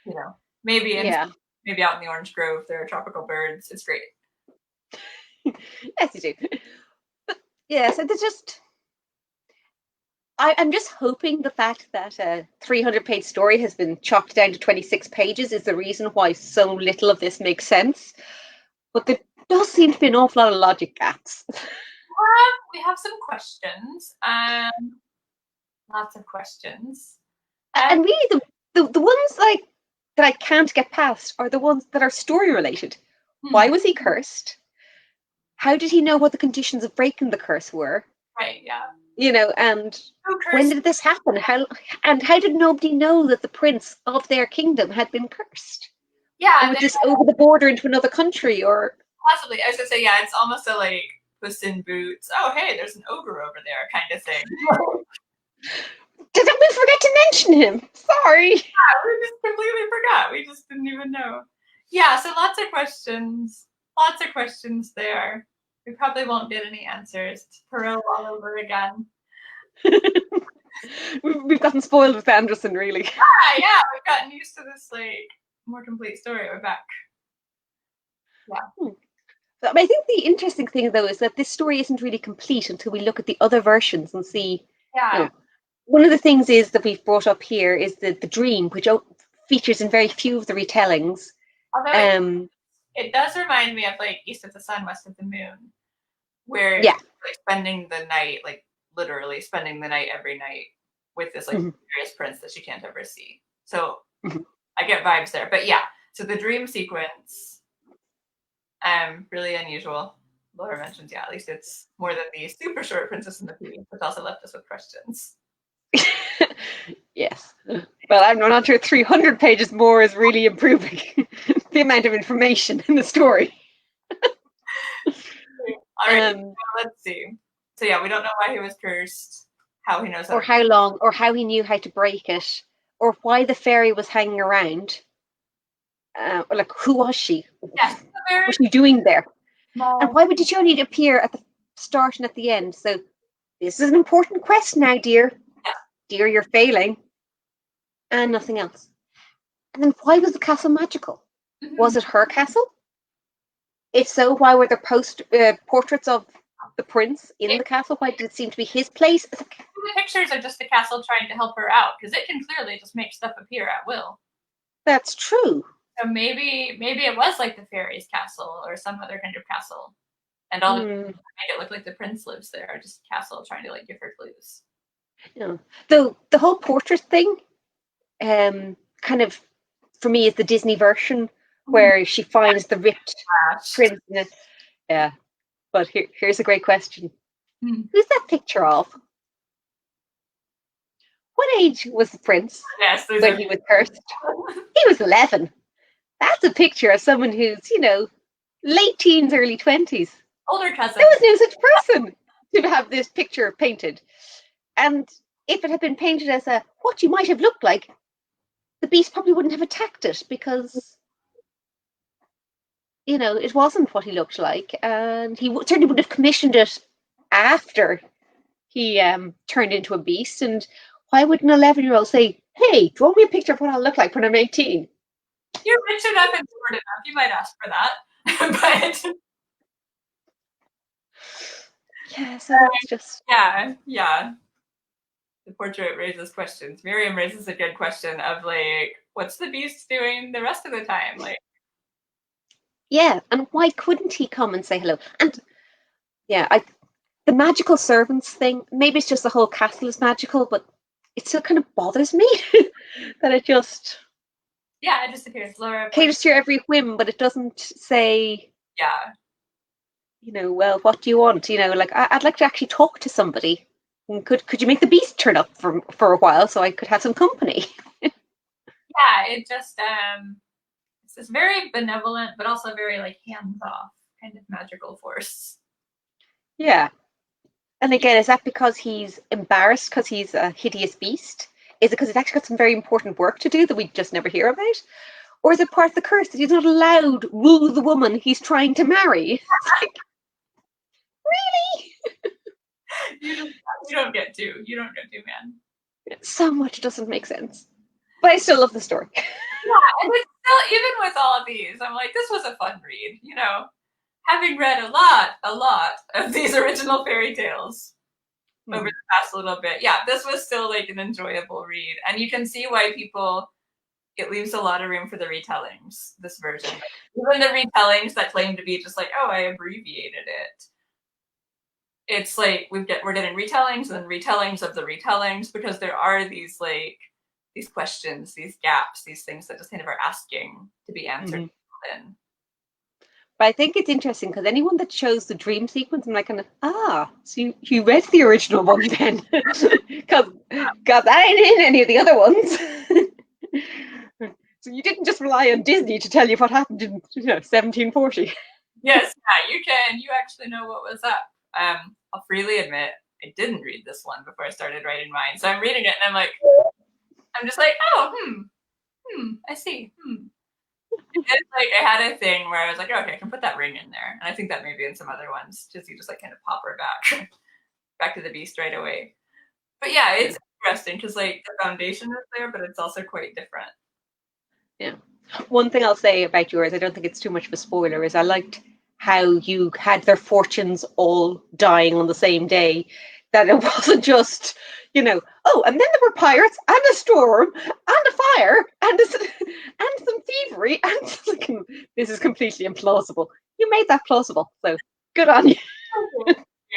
You know, maybe out in the orange grove, there are tropical birds. It's great. Yes, you do. But yeah, so there's just I'm just hoping the fact that a 300-page story has been chopped down to 26 pages is the reason why so little of this makes sense. But there does seem to be an awful lot of logic gaps. We have some questions. Lots of questions. And really, the ones like that I can't get past are the ones that are story related. Why was he cursed? How did he know what the conditions of breaking the curse were? Right, yeah. You know, and when did this happen? How did nobody know that the prince of their kingdom had been cursed? Yeah, or just over the border into another country, or possibly. I was gonna say, yeah, it's almost a like Puss in Boots. Oh, hey, there's an ogre over there, kind of thing. Did we forget to mention him? Sorry. Yeah, we just completely forgot. We just didn't even know. Yeah, so lots of questions. Lots of questions there. We probably won't get any answers. It's Perot all over again. We've gotten spoiled with Anderson, really. Yeah, we've gotten used to this like more complete story. We're back. Yeah. But I think the interesting thing, though, is that this story isn't really complete until we look at the other versions and see. Yeah. You know, one of the things is that we've brought up here is the dream, which features in very few of the retellings. Although it does remind me of like East of the Sun, West of the Moon, where like spending the night, like literally spending the night every night with this like mysterious prince that she can't ever see. So I get vibes there. But yeah, so the dream sequence, really unusual. Laura mentions, yeah, at least it's more than the super short Princess and the Pea, which also left us with questions. Yes. Well, I'm not sure 300 pages more is really improving the amount of information in the story. All right, let's see. So yeah, we don't know why he was cursed, how he knows how, or how long, or how he knew how to break it, or why the fairy was hanging around. Like, who was she? Yes, what was she doing there? And why did she only appear at the start and at the end? So this is an important quest now, dear. Dear, you're failing. And nothing else. And then why was the castle magical? Was it her castle? If so, why were there portraits of the prince in the castle? Why did it seem to be his place? The pictures are just the castle trying to help her out, because it can clearly just make stuff appear at will. That's true. So maybe it was like the fairy's castle or some other kind of castle. And all the make it look like the prince lives there, just a castle trying to like give her clues. Yeah. The whole portrait thing, kind of, for me, is the Disney version where she finds the ripped prince in it. Yeah. But here's a great question. Who's that picture of? What age was the prince when he was cursed? He was 11. That's a picture of someone who's, late teens, early 20s. Older cousin. There was no such person to have this picture painted. And if it had been painted as what you might have looked like, the beast probably wouldn't have attacked it because, it wasn't what he looked like. And he certainly would have commissioned it after he turned into a beast. And why would an 11-year-old say, "Hey, draw me a picture of what I'll look like when I'm 18"? You're rich enough and smart enough. You might ask for that. But Yeah, so that's just yeah. The portrait raises questions. Miriam raises a good question of like, what's the beast doing the rest of the time? Like, yeah. And why couldn't he come and say hello? And yeah, the magical servants thing. Maybe it's just the whole castle is magical, but it still kind of bothers me that it just yeah, it just appears. Laura, caters to your every whim, but it doesn't say, yeah, well, what do you want? Like I'd like to actually talk to somebody. And could you make the beast turn up for a while so I could have some company? yeah. It just it's this very benevolent, but also very like hands off kind of magical force. Yeah. And again, is that because he's embarrassed because he's a hideous beast? Is it because he's actually got some very important work to do that we just never hear about? Or is it part of the curse that he's not allowed woo the woman he's trying to marry? It's like, really? You don't get to. You don't get to, man. So much doesn't make sense. But I still love the story. Yeah, and it's still, even with all of these, I'm like, this was a fun read. Having read a lot of these original fairy tales over the past little bit, yeah, this was still like an enjoyable read, and you can see why it leaves a lot of room for the retellings. This version, even the retellings that claim to be just like, oh, I abbreviated it. It's like we're getting retellings and retellings of the retellings, because there are these questions, these gaps, these things that just kind of are asking to be answered. But I think it's interesting because anyone that shows the dream sequence, I'm like, so you read the original one then, because that ain't in any of the other ones. So you didn't just rely on Disney to tell you what happened in 1740. Yes, yeah, you can. You actually know what was up. I'll freely admit I didn't read this one before I started writing mine, so I'm reading it and I'm just like, oh, I see. It's like I had a thing where I was like, okay, I can put that ring in there, and I think that maybe in some other ones, you just like kind of pop her back to the beast right away. But yeah, it's interesting because like the foundation is there, but it's also quite different. Yeah. One thing I'll say about yours, I don't think it's too much of a spoiler, is I liked how you had their fortunes all dying on the same day. That it wasn't just, and then there were pirates and a storm and a fire and some thievery, and this is completely implausible. You made that plausible, so good on you.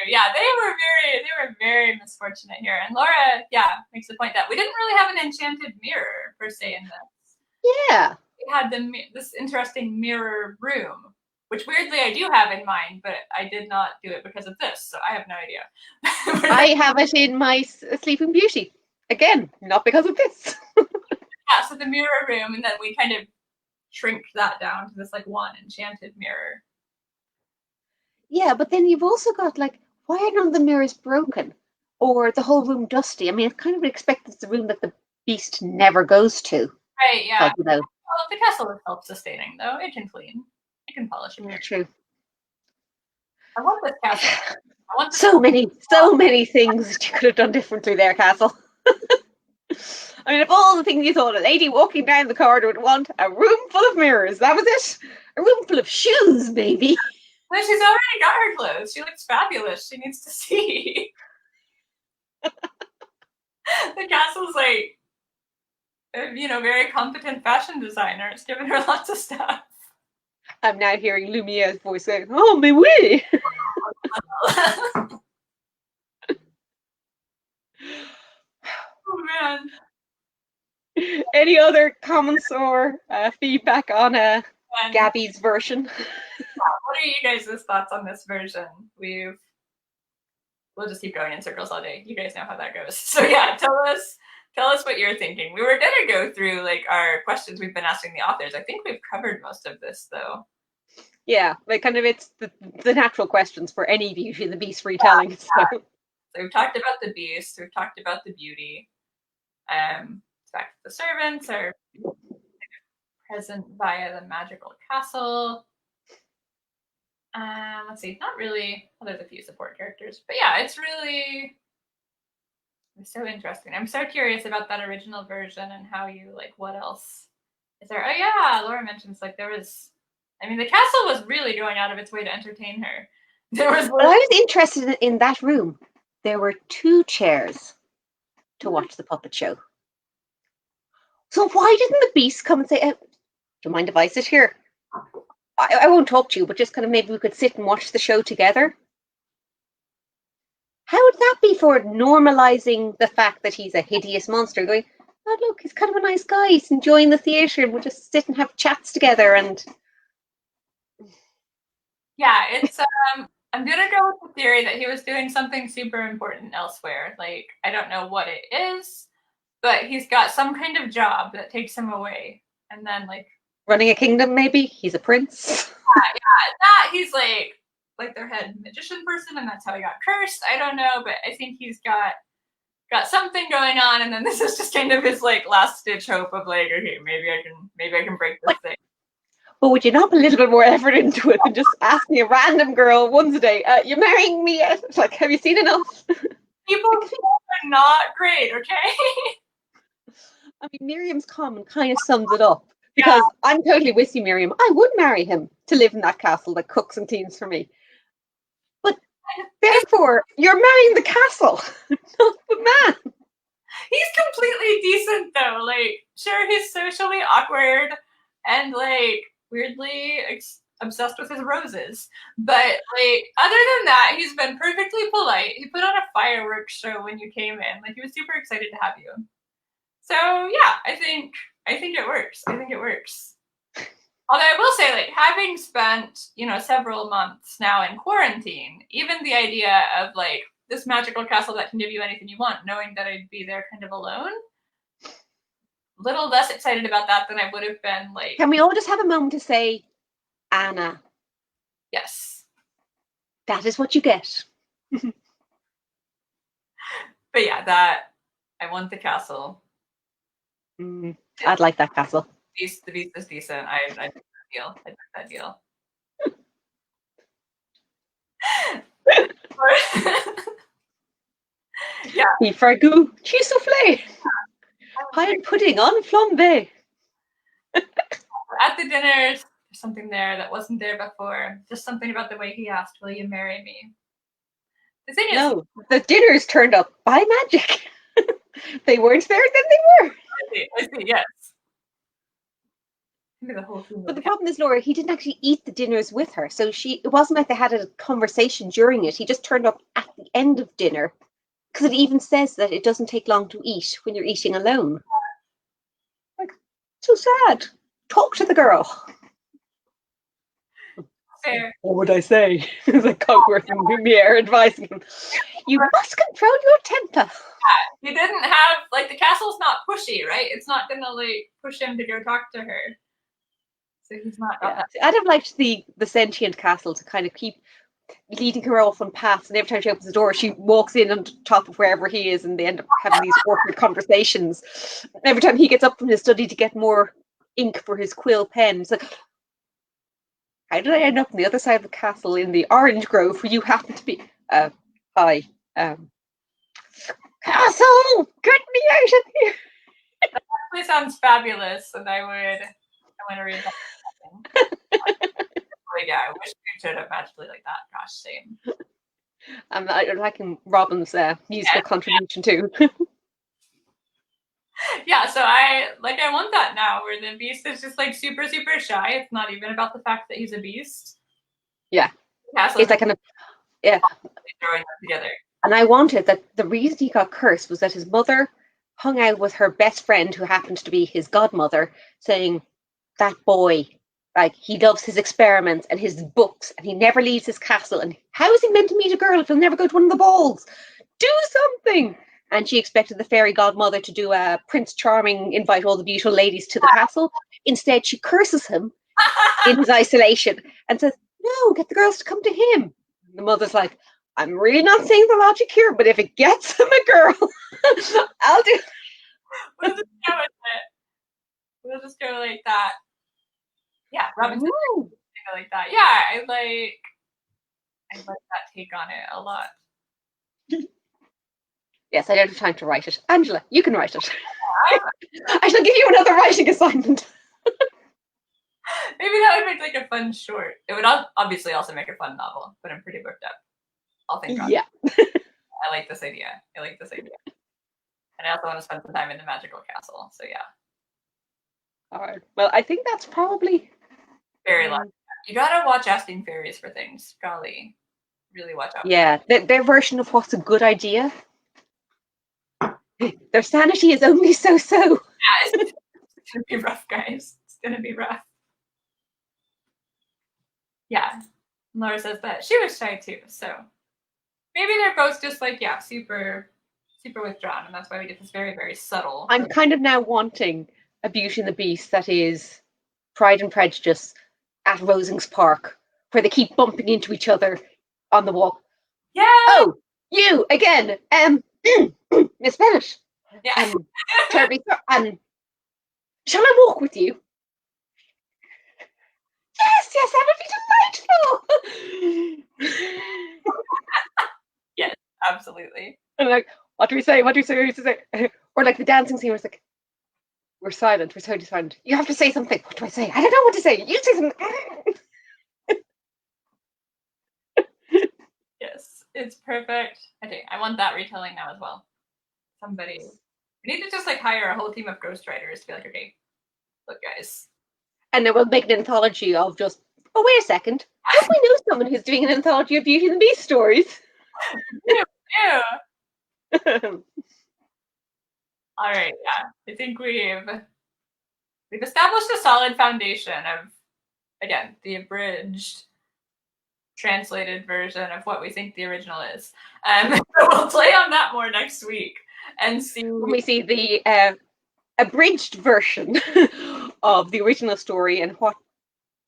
Yeah, they were very misfortunate here. And Laura, makes the point that we didn't really have an enchanted mirror per se in this. Yeah. We had this interesting mirror room, which weirdly I do have in mind, but I did not do it because of this, so I have no idea. I have it in my Sleeping Beauty. Again, not because of this. Yeah, so the mirror room, and then we kind of shrinked that down to this like one enchanted mirror. Yeah, but then you've also got like, why are none of the mirrors broken? Or the whole room dusty? I mean, it's kind of expected it's the room that the beast never goes to. Right, yeah. Well, the castle is self-sustaining, though. It can clean. It can polish it. True. I want this castle. So many things that you could have done differently there, Castle. I mean, of all the things you thought, a lady walking down the corridor would want, a room full of mirrors. That was it. A room full of shoes, maybe. But she's already got her clothes. She looks fabulous. She needs to see. The castle's like, very competent fashion designer. It's given her lots of stuff. I'm now hearing Lumiere's voice saying, "Oh, mais oui." Oh man. Any other comments or feedback on Gabby's version? What are you guys' thoughts on this version? We'll just keep going in circles all day. You guys know how that goes. So yeah, tell us what you're thinking. We were gonna go through like our questions we've been asking the authors. I think we've covered most of this though. Yeah, like kind of it's the natural questions for any Beauty and the Beast retelling. Yeah. So we've talked about the beast, we've talked about the beauty. In fact, the servants are present via the magical castle. Let's see, not really. Well, there's a few support characters, but yeah, it's really It's so interesting. I'm so curious about that original version and how you like what else is there. Oh yeah, Laura mentions like there was. I mean, the castle was really going out of its way to entertain her. There was. But I was interested in that room. There were 2 chairs to watch the puppet show. So why didn't the beast come and say, do you mind if I sit here? I won't talk to you, but just kind of maybe we could sit and watch the show together. How would that be for normalizing the fact that he's a hideous monster? Going, oh look, he's kind of a nice guy. He's enjoying the theatre, and we'll just sit and have chats together. And yeah, it's. I'm gonna go with the theory that he was doing something super important elsewhere. Like I don't know what it is, but he's got some kind of job that takes him away, and then like running a kingdom, maybe he's a prince. That he's like their head magician person, and that's how he got cursed. I don't know, but I think he's got something going on, and then this is just kind of his like last ditch hope of like, okay, maybe I can break this thing. But would you not put a little bit more effort into it than just asking a random girl once a day, you marrying me yet? Like, have you seen enough? People are not great, okay? I mean, Miriam's comment kind of sums it up. Because I'm totally with you, Miriam. I would marry him to live in that castle that cooks and cleans for me. But therefore, you're marrying the castle, not the man. He's completely decent though. Like, sure, he's socially awkward and like weirdly obsessed with his roses. But like, other than that, he's been perfectly polite. He put on a fireworks show when you came in. Like, he was super excited to have you. So yeah, I think it works. I think it works. Although I will say, like, having spent, several months now in quarantine, even the idea of like this magical castle that can give you anything you want, knowing that I'd be there kind of alone, little less excited about that than I would have been like. Can we all just have a moment to say, Anna? Yes. That is what you get. But yeah, that I want the castle. I'd like that castle. The beast is decent. I took that deal. I took that deal. Yeah. Beef ragout, cheese soufflé, pie pudding on flambe. At the dinners, there's something there that wasn't there before. Just something about the way he asked, "Will you marry me?" The thing is, no, the dinners turned up by magic. They weren't there, then they were. I see, yes. The whole thing. But the problem is, Laura, he didn't actually eat the dinners with her. So it wasn't like they had a conversation during it. He just turned up at the end of dinner. Because it even says that it doesn't take long to eat when you're eating alone. Like, so sad. Talk to the girl. Fair. What would I say? It's like Cogworth and Lumiere advising him. You must control your temper. Yeah, he didn't have, like, the castle's not pushy, right? It's not gonna, like, push him to go talk to her. So he's not got that. I'd have liked the sentient castle to kind of keep leading her off on paths, and every time she opens the door, she walks in on top of wherever he is, and they end up having these awkward conversations. Every time he gets up from his study to get more ink for his quill pen, it's like, how did I end up on the other side of the castle in the orange grove where you happen to be? Hi. Castle! Get me out of here! That actually sounds fabulous, and I want to read that. Yeah, I wish we could have magically like that. Gosh, same. I'm liking Robin's musical contribution too. Yeah, so I want that now, where the beast is just like super, super shy. It's not even about the fact that he's a beast. Yeah, so it's like throwing them together. And I wanted that the reason he got cursed was that his mother hung out with her best friend, who happened to be his godmother, saying, that boy, like, he loves his experiments and his books, and he never leaves his castle. And how is he meant to meet a girl if he'll never go to one of the balls? Do something! And she expected the fairy godmother to do a Prince Charming, invite all the beautiful ladies to the castle. Instead, she curses him in his isolation and says, no, get the girls to come to him. And the mother's like, I'm really not saying the logic here, but if it gets him a girl, I'll do it. We'll just go with it. We'll just go like that. Yeah, Robin's go like that. Yeah, I like that take on it a lot. Yes, I don't have time to write it. Angela, you can write it. I shall give you another writing assignment. Maybe that would make like a fun short. It would obviously also make a fun novel, but I'm pretty booked up. I'll think on it. Yeah. I like this idea. And I also want to spend some time in the magical castle. So yeah. All right. Well, I think that's probably Very lucky. You gotta watch Asking Fairies for things. Golly. Really watch out. Yeah, their version of what's a good idea. Their sanity is only so-so. Yeah, it's gonna be rough, guys. It's gonna be rough. Yeah. Laura says that she was shy too, so maybe they're both just like, yeah, super withdrawn, and that's why we get this very, very subtle. I'm kind of now wanting a Beauty and the Beast that is Pride and Prejudice at Rosings Park, where they keep bumping into each other on the walk. Yeah. Oh, you again, Miss Bennet. Yeah. Terribly, and shall I walk with you? Yes, that would be delightful. Yes, absolutely. And like, what do we say? What do we say? What do we say? Or like the dancing scene where it's like, we're silent, we're totally silent. You have to say something. What do I say? I don't know what to say. You say something. Yes, it's perfect. Okay, I want that retelling now as well. Somebody, we need to just like hire a whole team of ghostwriters to be like, okay, look, guys. And then we'll make an anthology of just, oh, wait a second. Don't we know someone who's doing an anthology of Beauty and the Beast stories? Yeah. All right, yeah. I think we've established a solid foundation of, again, the abridged, translated version of what we think the original is. So we'll play on that more next week and see. When we see the abridged version of the original story and what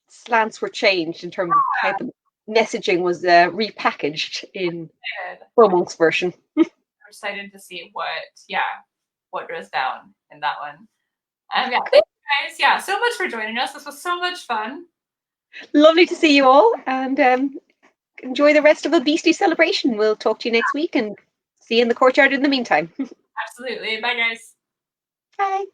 slants were changed in terms of how the messaging was repackaged in Beaumont's version. I'm excited to see what goes down in that one. Yeah, thank you guys. Yeah, so much for joining us. This was so much fun. Lovely to see you all, and enjoy the rest of the Beastie celebration. We'll talk to you next week and see you in the courtyard in the meantime. Absolutely. Bye, guys. Bye.